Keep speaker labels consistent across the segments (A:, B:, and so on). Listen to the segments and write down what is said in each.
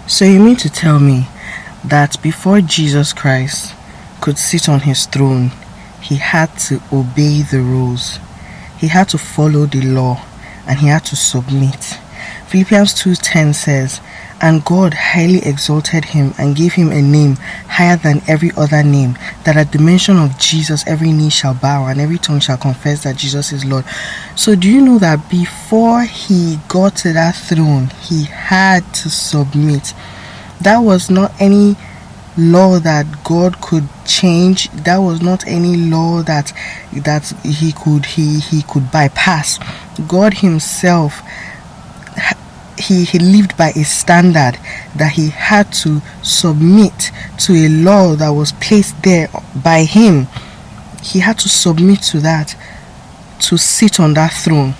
A: So you mean to tell me that before Jesus Christ could sit on his throne, he had to obey the rules, he had to follow the law, and he had to submit. Philippians 2:10 says, "And God highly exalted him and gave him a name higher than every other name, that at the mention of Jesus every knee shall bow and every tongue shall confess that Jesus is Lord." So do you know that before he got to that throne, he had to submit? That was not any law that God could change. That was not any law that he could bypass. God himself, he lived by a standard that he had to submit to, a law that was placed there by him. He had to submit to that to sit on that throne.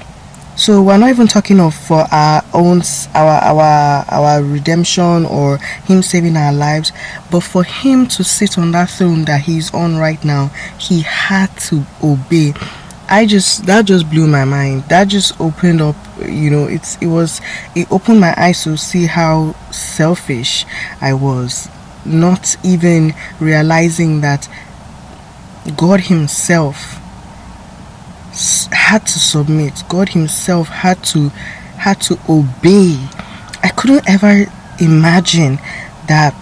A: So we're not even talking of for our own our redemption or him saving our lives, but for him to sit on that throne that he's on right now, he had to obey. That just blew my mind. That just opened up, it opened my eyes to see how selfish I was, not even realizing that God himself had to submit. God himself had to obey. I couldn't ever imagine that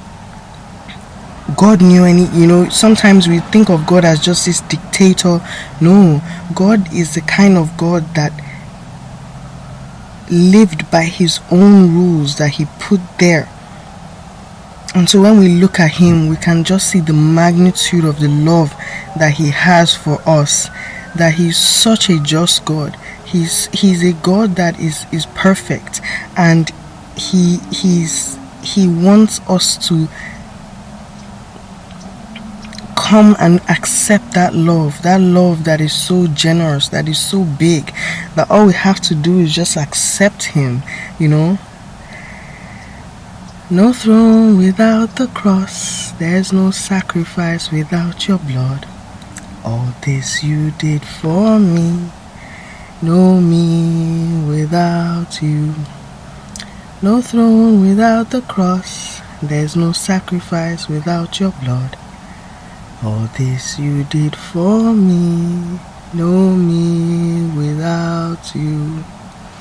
A: God knew any, sometimes we think of God as just this dictator. No, God is the kind of God that lived by his own rules that he put there. And so when we look at him, we can just see the magnitude of the love that he has for us, that he's such a just God. He's a God that is perfect, and he wants us to come and accept that love that is so generous, that is so big, that all we have to do is just accept him. No throne without the cross, there's no sacrifice without your blood. All this you did for me, no me without you. No throne without the cross, there's no sacrifice without your blood. All this you did for me, no me without you.